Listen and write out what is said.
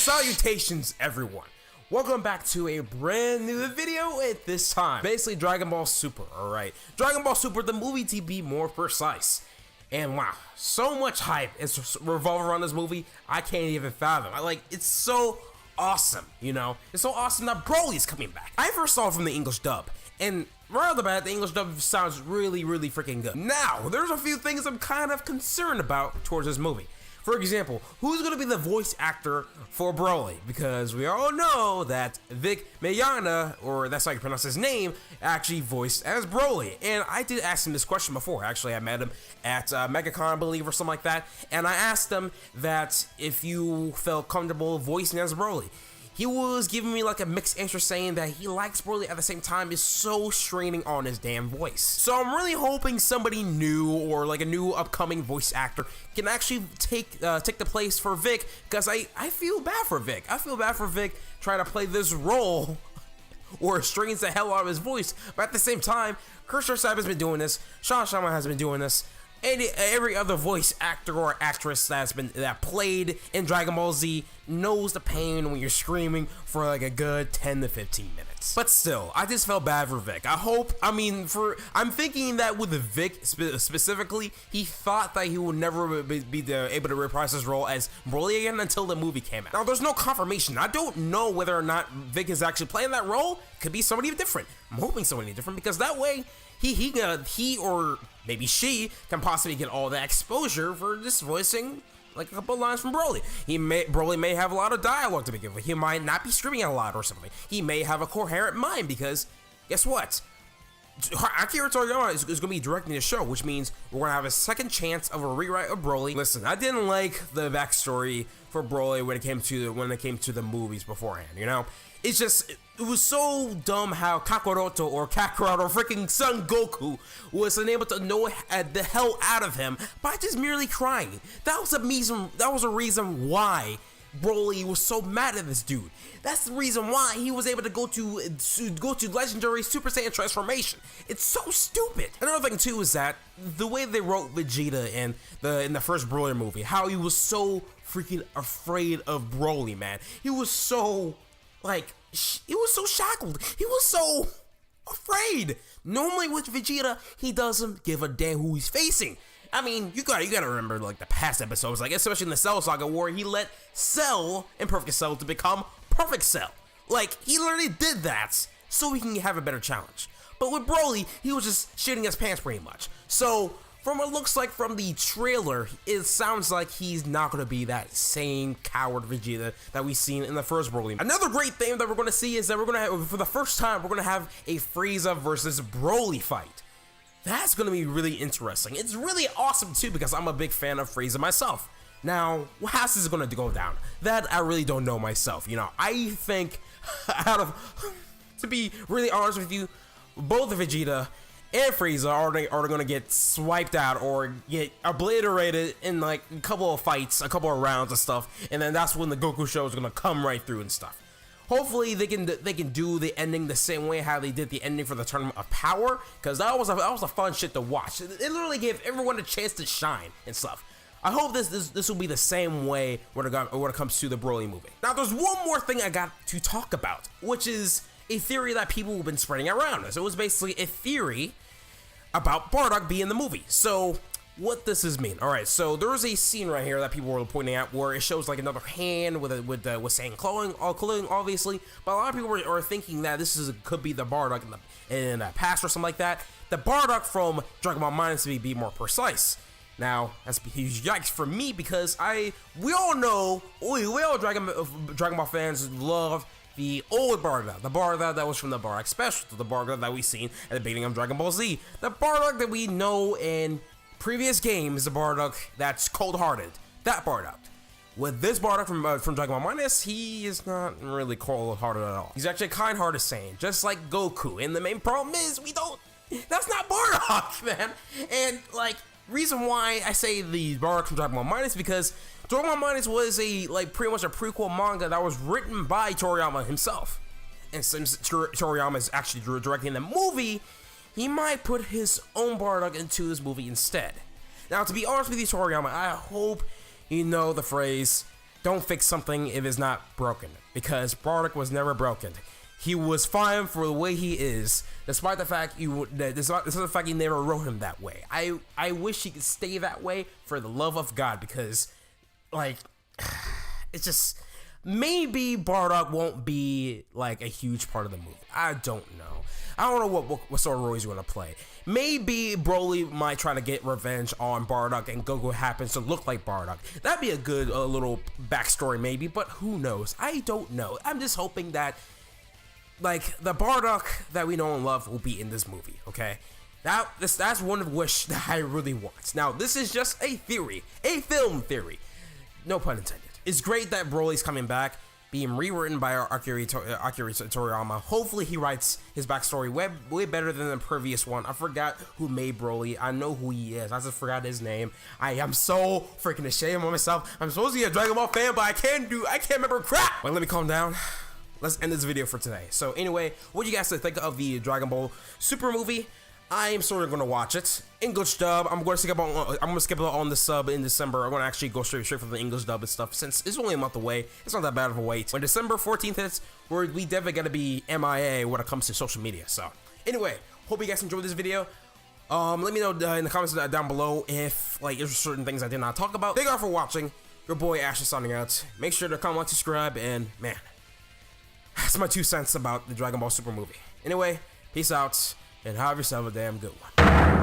Salutations, everyone. Welcome back to a brand new video at this time. Basically, Dragon Ball Super, alright? Dragon Ball Super, the movie to be more precise. And wow, so much hype is revolving around this movie, I can't even fathom. It's so awesome, you know? It's so awesome that Broly is coming back. I first saw it from the English dub, and right off the bat, the English dub sounds really freaking good. Now, there's a few things I'm kind of concerned about towards this movie. For example, who's going to be the voice actor for Broly? Because we all know that Vic Mignogna, or that's how you pronounce his name, actually voiced as Broly. And I did ask him this question before. Actually, I met him at MegaCon, I believe, or something like that. And I asked him that if you felt comfortable voicing as Broly. He was giving me like a mixed answer, saying that he likes Broly, at the same time is so straining on his damn voice. So I'm really hoping somebody new, or like a new upcoming voice actor, can actually take the place for Vic, because I feel bad for Vic. I feel bad for Vic trying to play this role or strains the hell out of his voice, but at the same time, Kershaw Saib has been doing this, Sean Sharma has been doing this, and every other voice actor or actress that played in Dragon Ball Z knows the pain when you're screaming for like a good 10 to 15 minutes. But still, I just felt bad for Vic. I'm thinking that with Vic specifically, he thought that he would never be able to reprise his role as Broly again until the movie came out. Now, there's no confirmation. I don't know whether or not Vic is actually playing that role. Could be somebody different. I'm hoping somebody different, because that way he or maybe she can possibly get all the exposure for just voicing like a couple lines from Broly. Broly may have a lot of dialogue to begin with. He might not be screaming a lot or something. He may have a coherent mind, because guess what? Akira Toriyama is going to be directing the show, which means we're going to have a second chance of a rewrite of Broly. Listen, I didn't like the backstory for Broly when it came to the movies beforehand, you know? It's just, it was so dumb how Kakarot or freaking Son Goku was unable to know the hell out of him by just merely crying. That was a reason why Broly was so mad at this dude. That's the reason why he was able to go to legendary Super Saiyan transformation. It's so stupid. Another thing too is that the way they wrote Vegeta in the first Broly movie, how he was so freaking afraid of Broly, man. He was so shackled. He was so afraid. Normally with Vegeta, he doesn't give a damn who he's facing. I mean, you gotta remember like the past episodes, like especially in the Cell Saga, where he let Cell, Imperfect Cell, to become Perfect Cell. Like, he literally did that so he can have a better challenge. But with Broly, he was just shitting his pants pretty much. So from what it looks like from the trailer, it sounds like he's not going to be that same coward Vegeta that we've seen in the first Broly. Another great thing that we're going to see is that we're going to have, for the first time, we're going to have a Frieza versus Broly fight. That's going to be really interesting. It's really awesome too, because I'm a big fan of Frieza myself. Now, how is this going to go down? That I really don't know myself. You know, I think, to be really honest with you, both Vegeta and Frieza are going to get swiped out or get obliterated in like a couple of fights, a couple of rounds and stuff, and then that's when the Goku show is going to come right through and stuff. Hopefully they can do the ending the same way how they did the ending for the Tournament of Power, because that was a fun shit to watch. It literally gave everyone a chance to shine and stuff. I hope this will be the same way when it comes to the Broly movie. Now, there's one more thing I got to talk about, which is a theory that people have been spreading around. So it was basically a theory about Bardock being in the movie. So what does this mean? All right, so there was a scene right here that people were pointing out where it shows like another hand with Saiyan clothing, obviously. But a lot of people are thinking that this could be the Bardock in the past or something like that. The Bardock from Dragon Ball Minus to be more precise. Now, that's a huge yikes for me, because we all Dragon Ball fans love the old Bardock, the Bardock that was from the Bardock Special, the Bardock that we've seen at the beginning of Dragon Ball Z, the Bardock that we know in previous games, the Bardock that's cold-hearted, that Bardock. With this Bardock from Dragon Ball Minus, he is not really cold-hearted at all. He's actually a kind-hearted Saiyan, just like Goku. And the main problem is that's not Bardock, man. And like, reason why I say the Bardock from Dragon Ball Minus, because Dragon Ball Minus was pretty much a prequel manga that was written by Toriyama himself. And since Toriyama is actually directing the movie, he might put his own Bardock into his movie instead. Now, to be honest with you, Toriyama, I hope you know the phrase, don't fix something if it's not broken, because Bardock was never broken. He was fine for the way he is, despite the fact despite the fact you never wrote him that way. I wish he could stay that way for the love of God, because like it's just, maybe Bardock won't be like a huge part of the movie. I don't know. I don't know what sort of role he's going to play. Maybe Broly might try to get revenge on Bardock, and Goku happens to look like Bardock. That'd be a good little backstory maybe, but who knows? I don't know. I'm just hoping that like the Bardock that we know and love will be in this movie, okay? That's one wish that I really want. Now, this is just a theory, a film theory. No pun intended. It's great that Broly's coming back, being rewritten by Akira Toriyama. Hopefully he writes his backstory way better than the previous one. I forgot who made Broly. I know who he is. I just forgot his name. I am so freaking ashamed of myself. I'm supposed to be a Dragon Ball fan, but I can't remember crap. Wait, let me calm down. Let's end this video for today. So anyway, what do you guys think of the Dragon Ball Super movie? I'm sort of gonna watch it English dub. I'm gonna skip it on the sub in December. I'm gonna actually go straight from the English dub and stuff, since it's only a month away. It's not that bad of a wait. When December 14th hits, we definitely gotta be MIA when it comes to social media. So anyway, hope you guys enjoyed this video. Let me know in the comments down below if there's certain things I did not talk about. Thank you all for watching. Your boy Ash is signing out. Make sure to comment, subscribe, and man, that's my 2 cents about the Dragon Ball Super movie. Anyway, peace out, and have yourself a damn good one.